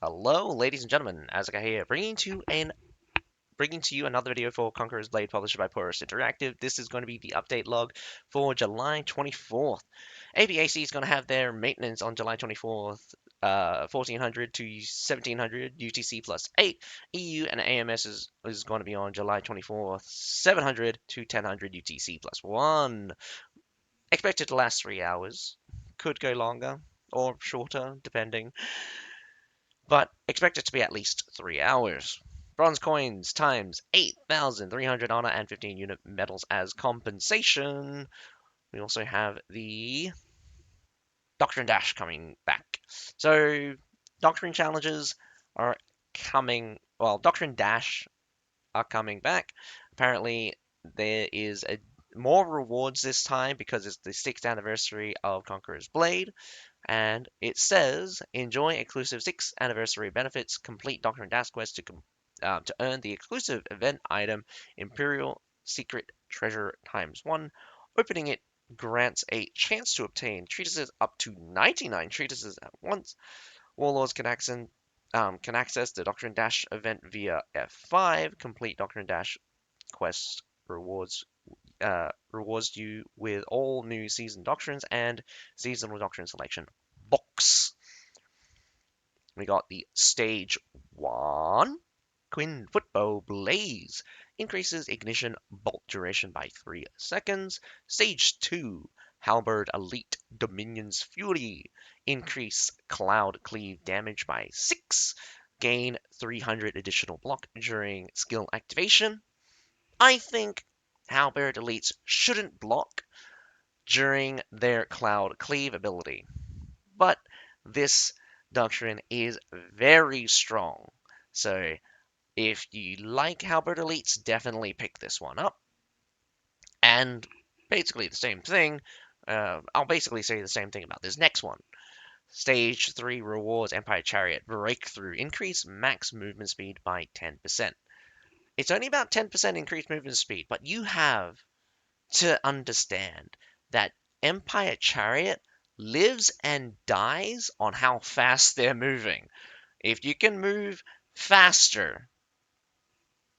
Hello, ladies and gentlemen. Azaka here, bringing to you another video for Conqueror's Blade, published by Porus Interactive. This is going to be the update log for July 24th. ABAC is going to have their maintenance on July 24th, 1400 to 1700 UTC plus 8. EU and AMS is going to be on July 24th, 700 to 1000 UTC plus 1. Expected to last 3 hours. Could go longer or shorter, depending, but expect it to be at least 3 hours. Bronze coins times 8,300 honor and 15 unit medals as compensation. We also have the Doctrine Dash coming back. So, Doctrine challenges are Doctrine Dash are coming back. Apparently, there is more rewards this time because it's the 6th anniversary of Conqueror's Blade. And it says, enjoy exclusive 6th anniversary benefits. Complete Doctrine Dash quest to earn the exclusive event item Imperial Secret Treasure times 1. Opening it grants a chance to obtain treatises up to 99 treatises at once. Warlords can access the Doctrine Dash event via F5. Complete Doctrine Dash quest rewards you with all new season doctrines and seasonal doctrine selection box. We got the Stage 1 Quinn Footbow Blaze. Increases ignition bolt duration by 3 seconds. Stage 2 Halberd Elite Dominion's Fury. Increase cloud cleave damage by 6. Gain 300 additional block during skill activation. I think Halberd Elites shouldn't block during their Cloud Cleave ability, but this doctrine is very strong. So if you like Halberd Elites, definitely pick this one up. And basically the same thing, I'll basically say the same thing about this next one. Stage 3 rewards Empire Chariot Breakthrough. Increase max movement speed by 10%. It's only about 10% increased movement speed, but you have to understand that Empire Chariot lives and dies on how fast they're moving. If you can move faster,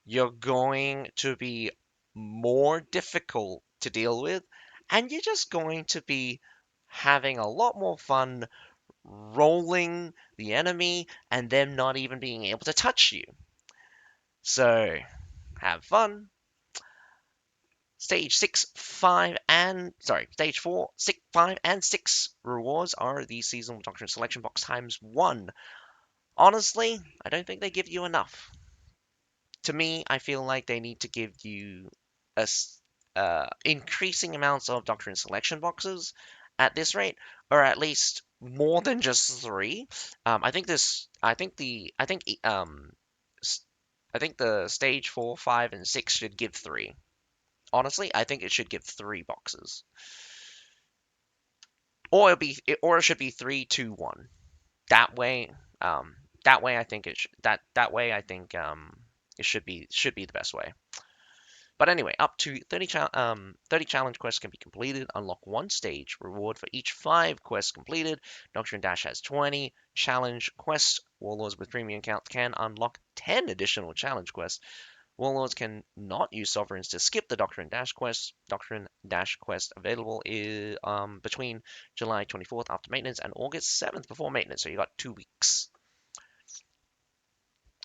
you're going to be more difficult to deal with, and you're just going to be having a lot more fun rolling the enemy and them not even being able to touch you. So, have fun. Stage 4, 6, 5, and 6 rewards are the seasonal doctrine selection box times 1. Honestly, I don't think they give you enough. To me, I feel like they need to give you increasing amounts of doctrine selection boxes at this rate, or at least more than just 3. I think this, I think the stage 4, 5, and 6 should give 3. Honestly, I think it should give 3 boxes, or it should be 3, 2, 1. That way, I think it should be the best way. But anyway, up to 30 challenge quests can be completed. Unlock 1 stage reward for each 5 quests completed. Doctrine Dash has 20 challenge quests. Warlords with premium accounts can unlock 10 additional challenge quests. Warlords can not use sovereigns to skip the Doctrine Dash quest. Doctrine Dash quest available is between July 24th after maintenance and August 7th before maintenance. So you got 2 weeks.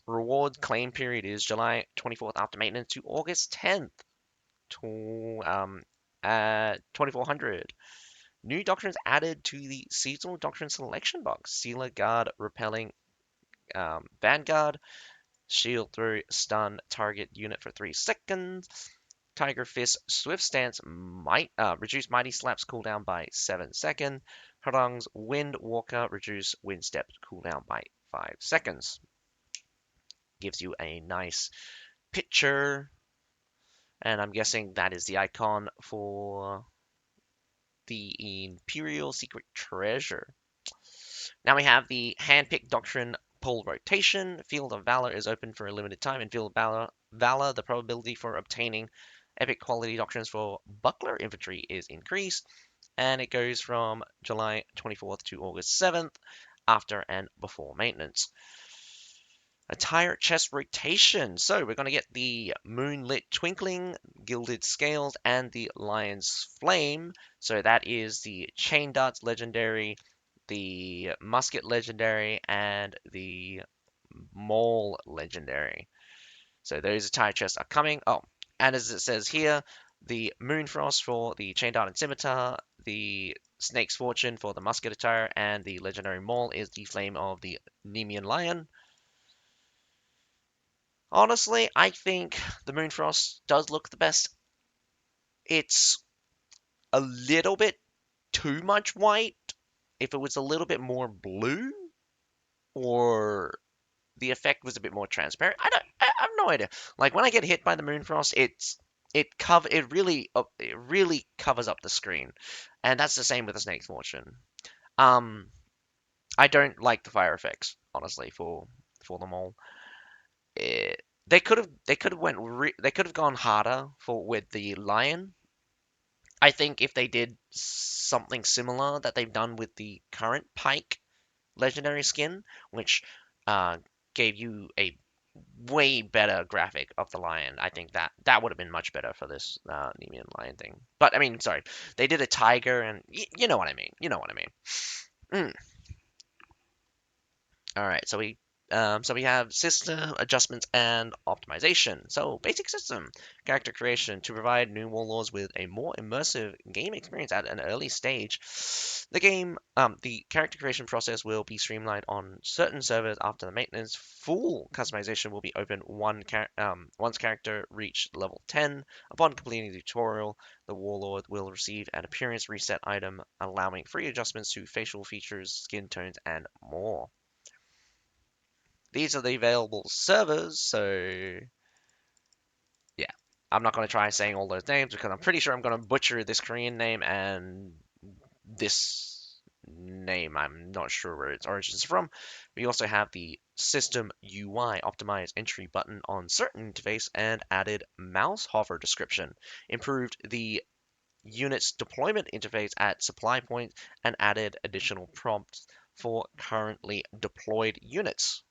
Reward claim period is July 24th after maintenance to August 10th to at 2400. New doctrines added to the seasonal doctrine selection box. Sealer Guard repelling Vanguard. Shield through stun target unit for 3 seconds. Tiger Fist Swift Stance might reduce Mighty Slaps cooldown by 7 seconds. Harang's Wind Walker reduce Wind Step cooldown by 5 seconds. Gives you a nice picture, and I'm guessing that is the icon for the Imperial Secret Treasure. Now we have the Handpicked Doctrine Pull Rotation. Field of Valor is open for a limited time. In Field of Valor, the probability for obtaining epic quality doctrines for Buckler Infantry is increased, and it goes from July 24th to August 7th. after and before maintenance. Attire chest rotation. So we're going to get the Moonlit Twinkling, Gilded Scales, and the Lion's Flame. So that is the Chain Darts legendary, the Musket legendary, and the Maul legendary. So those attire chests are coming. Oh, and as it says here, the Moonfrost for the Chain Dart and Scimitar, the Snake's Fortune for the Musket attire, and the legendary Maul is the Flame of the Nemean Lion. Honestly, I think the Moonfrost does look the best. It's a little bit too much white. If it was a little bit more blue, or the effect was a bit more transparent, I have no idea. Like when I get hit by the Moonfrost, it really covers up the screen, and that's the same with the Snake's Fortune. Um, I don't like the fire effects honestly for them all. They could have gone harder for with the lion. I think if they did something similar that they've done with the current Pike legendary skin, which uh, gave you a way better graphic of the lion, I think that would have been much better for this Nemean lion thing. But I mean, sorry, they did a tiger, and you know what I mean. You know what I mean. Mm. All right, so we have system adjustments and optimization. So basic system character creation to provide new warlords with a more immersive game experience at an early stage. The character creation process will be streamlined on certain servers after the maintenance. Full customization will be open once character reach level 10. Upon completing the tutorial, the warlord will receive an appearance reset item, allowing free adjustments to facial features, skin tones, and more. These are the available servers, so yeah. I'm not going to try saying all those names because I'm pretty sure I'm going to butcher this Korean name and this name. I'm not sure where its origins is from. We also have the system UI optimized entry button on certain interface and added mouse hover description, improved the unit's deployment interface at supply points, and added additional prompts for currently deployed units.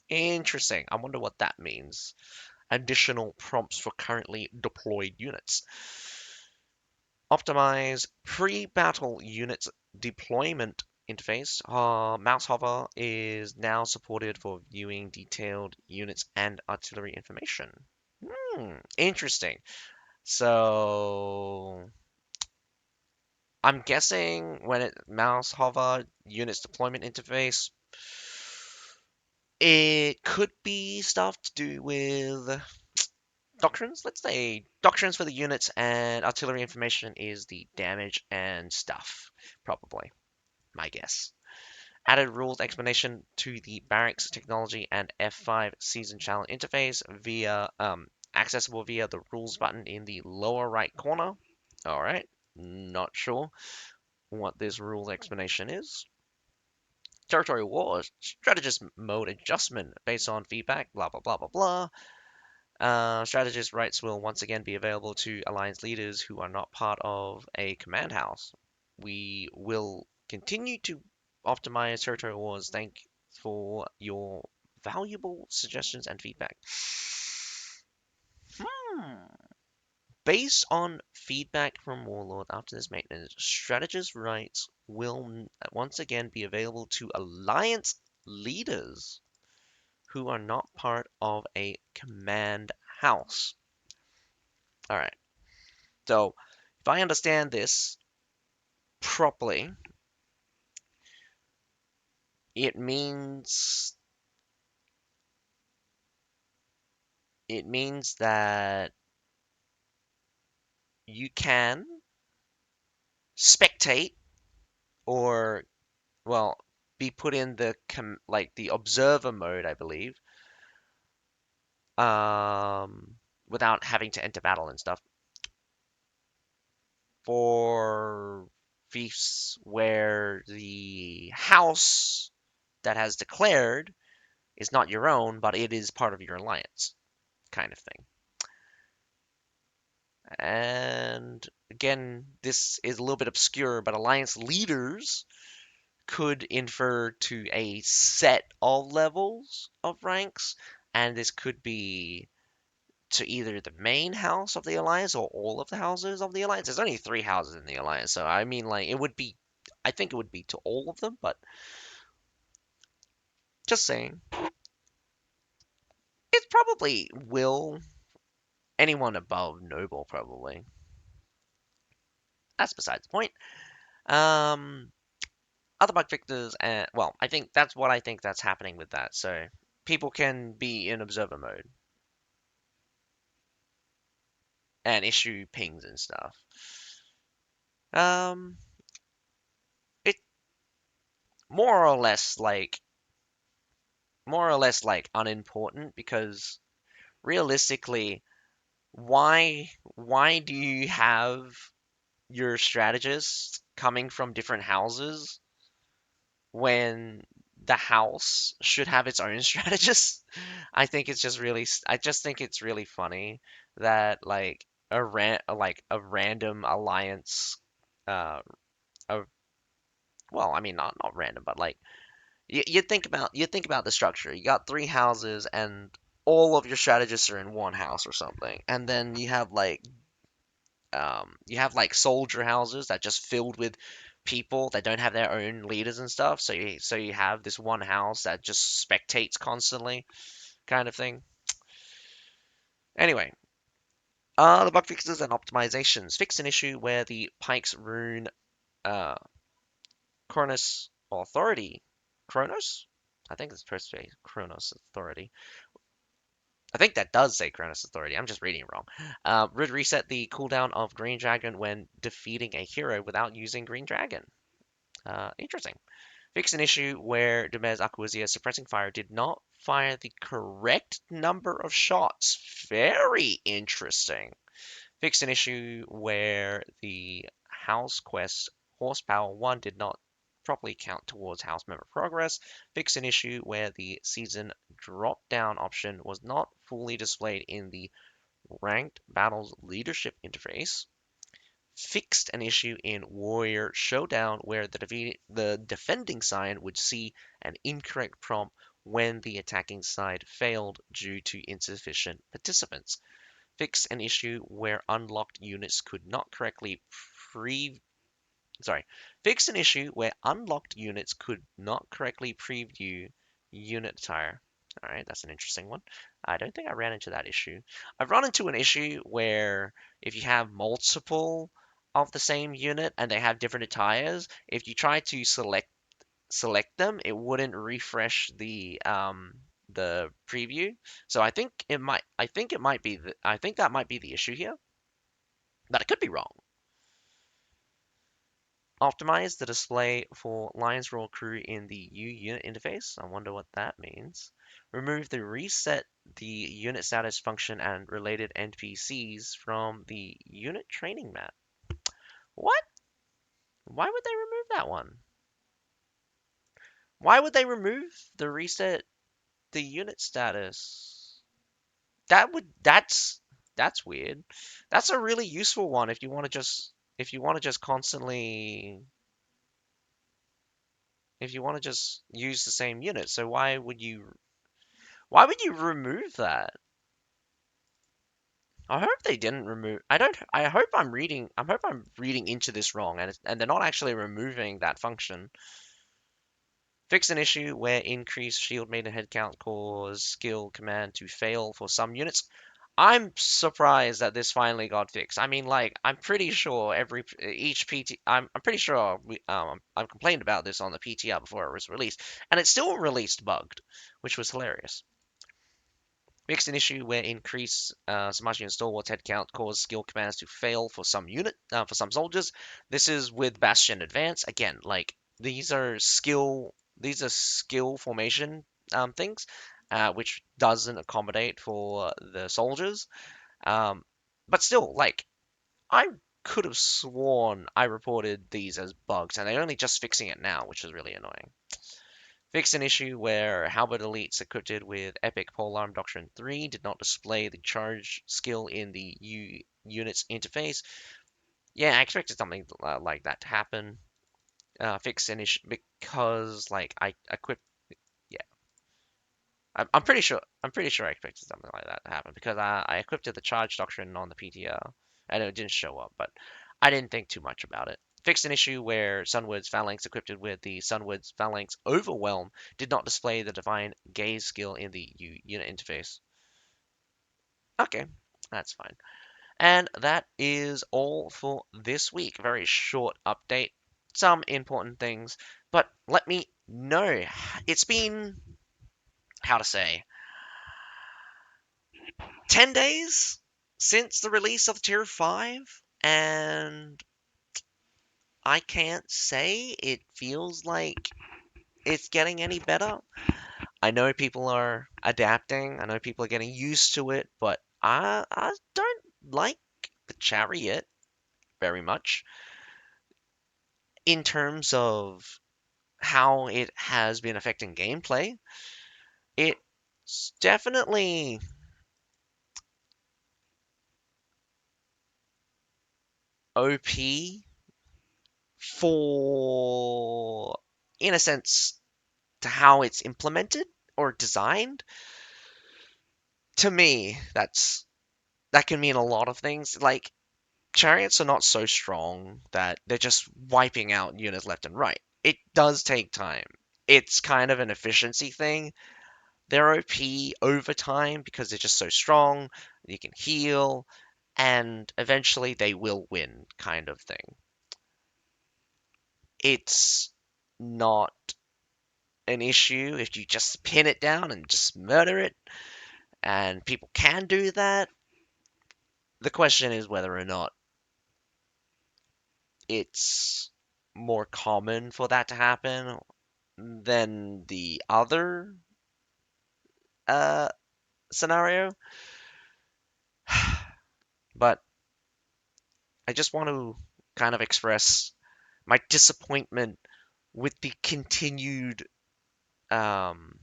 Interesting. I wonder what that means. Additional prompts for currently deployed units. Optimize pre-battle units deployment interface. Mouse hover is now supported for viewing detailed units and artillery information. Interesting. So I'm guessing when it mouse hover units deployment interface, it could be stuff to do with doctrines. Let's say doctrines for the units, and artillery information is the damage and stuff. Probably, my guess. Added rules explanation to the barracks technology and F5 season challenge interface via accessible via the rules button in the lower right corner. All right, not sure what this rules explanation is. Territory wars, strategist mode adjustment based on feedback, blah blah blah blah blah. Strategist rights will once again be available to Alliance leaders who are not part of a command house. We will continue to optimize territory wars. Thanks for your valuable suggestions and feedback. Hmm. Based on feedback from Warlord after this maintenance, strategist rights will once again be available to Alliance leaders who are not part of a command house. All right. So, if I understand this properly, it means it means that you can spectate or well be put in like the observer mode, I believe, without having to enter battle and stuff for fiefs where the house that has declared is not your own, but it is part of your alliance, kind of thing. And again, this is a little bit obscure, but alliance leaders could infer to a set of levels of ranks, and this could be to either the main house of the alliance or all of the houses of the alliance. There's only three houses in the alliance, so I mean, like, it would be, I think it would be to all of them, but just saying. It probably will. Anyone above noble, probably. That's besides the point. Um, Other bug fixes, and well, I think that's what I think that's happening with that. So people can be in observer mode and issue pings and stuff. Um, it more or less like unimportant because realistically, why do you have your strategists coming from different houses when the house should have its own strategist? I just think it's really funny that like a random alliance, uh, of, well, I mean not random, but like you think about the structure. You got three houses and all of your strategists are in one house or something, and then you have like soldier houses that just filled with people that don't have their own leaders and stuff. So you have this one house that just spectates constantly, kind of thing. Anyway, the bug fixes and optimizations fixed an issue where the Pike's rune uh, Cronus Authority, Kronos, I think it's supposed to be Kronos Authority. I think that does say Cronus Authority. I'm just reading it wrong. Would reset the cooldown of Green Dragon when defeating a hero without using Green Dragon. Interesting. Fix an issue where Dumez Aquisia suppressing fire did not fire the correct number of shots. Very interesting. Fix an issue where the house quest horsepower 1 did not properly count towards house member progress. Fix an issue where the season drop down option was not fully displayed in the ranked battles leadership interface. Fixed an issue in Warrior Showdown where the defending side would see an incorrect prompt when the attacking side failed due to insufficient participants. Fixed an issue where unlocked units could not correctly pre sorry, fixed an issue where unlocked units could not correctly preview unit attire. All right, that's an interesting one. I don't think I ran into that issue. I've run into an issue where if you have multiple of the same unit and they have different attires, if you try to select them, it wouldn't refresh the preview. So I think that might be the issue here, but I could be wrong. Optimize the display for Lions Roar crew in the U unit interface. I wonder what that means. Remove the reset the unit status function and related NPCs from the unit training map. What? Why would they remove that one? Why would they remove the reset the unit status? That's weird. That's a really useful one if you want to just constantly if you want to just use the same unit. So why would you remove that? I hope they didn't remove. I hope I'm reading into this wrong, and they're not actually removing that function. Fix an issue where increased shield maiden head count cause skill command to fail for some units. I'm surprised that this finally got fixed. I mean, like, I'm pretty sure each PT, I'm pretty sure I've complained about this on the PTR before it was released, and it's still released bugged, which was hilarious. Fixed an issue where increased Samashi and Stalwart's headcount caused skill commands to fail for some soldiers. This is with Bastion Advance. Again, like these are skill formation things, which doesn't accommodate for the soldiers. Um, but still, like I could have sworn I reported these as bugs, and they're only just fixing it now, which is really annoying. Fixed an issue where Halberd Elites equipped with Epic Polearm Doctrine 3 did not display the charge skill in the unit's interface. Yeah, I expected something like that to happen. fix an issue because like I equipped. Yeah, I'm pretty sure. I'm pretty sure I expected something like that to happen because I equipped the charge doctrine on the PTR and it didn't show up, but I didn't think too much about it. Fixed an issue where Sunward's Phalanx equipped with the Sunward's Phalanx Overwhelm did not display the Divine Gaze skill in the unit interface. Okay, that's fine. And that is all for this week. Very short update, some important things, but let me know. It's been, how to say, 10 days since the release of Tier 5, and I can't say it feels like it's getting any better. I know people are adapting, I know people are getting used to it, but I don't like the chariot very much in terms of how it has been affecting gameplay. It's definitely OP for, in a sense, to how it's implemented or designed. To me, that can mean a lot of things. Like chariots are not so strong that they're just wiping out units left and right. It does take time. It's kind of an efficiency thing. They're OP over time because they're just so strong. You can heal, and eventually they will win, kind of thing. It's not an issue if you just pin it down and just murder it, and people can do that. The question is whether or not it's more common for that to happen than the other uh, scenario. But I just want to kind of express my disappointment with the continued um,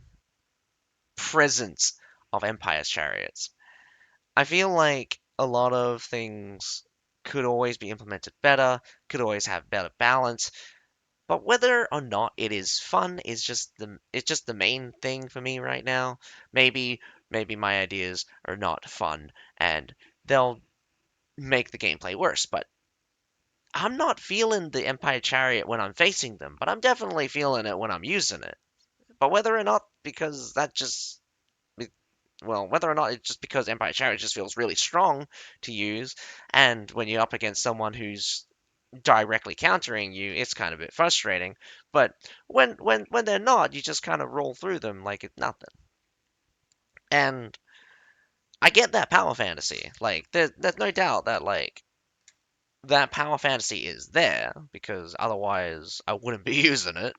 presence of Empire's chariots. I feel like a lot of things could always be implemented better, could always have better balance, but whether or not it is fun is just the main thing for me right now. Maybe my ideas are not fun and they'll make the gameplay worse, but I'm not feeling the Empire Chariot when I'm facing them, but I'm definitely feeling it when I'm using it. But whether or not because that just well, whether or not it's just because Empire Chariot just feels really strong to use, and when you're up against someone who's directly countering you, it's kind of a bit frustrating. But when they're not, you just kind of roll through them like it's nothing. And I get that power fantasy. Like there's no doubt that like that power fantasy is there because otherwise I wouldn't be using it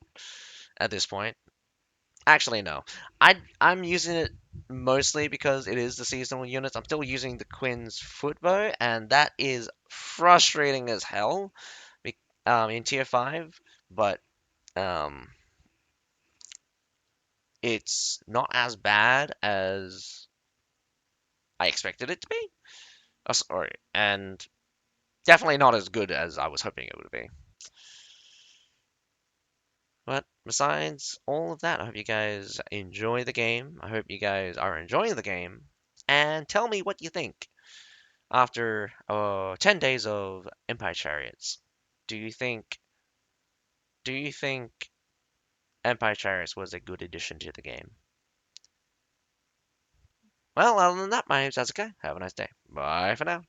at this point. Actually, no. I'm using it mostly because it is the seasonal units. I'm still using the Quinn's footbow, and that is frustrating as hell in tier 5, but um, it's not as bad as I expected it to be. Oh, sorry, and definitely not as good as I was hoping it would be. But besides all of that, I hope you guys enjoy the game. I hope you guys are enjoying the game. And tell me what you think after 10 days of Empire Chariots. Do you think do you think Empire Chariots was a good addition to the game? Well, other than that, my name's Asuka. Have a nice day. Bye for now.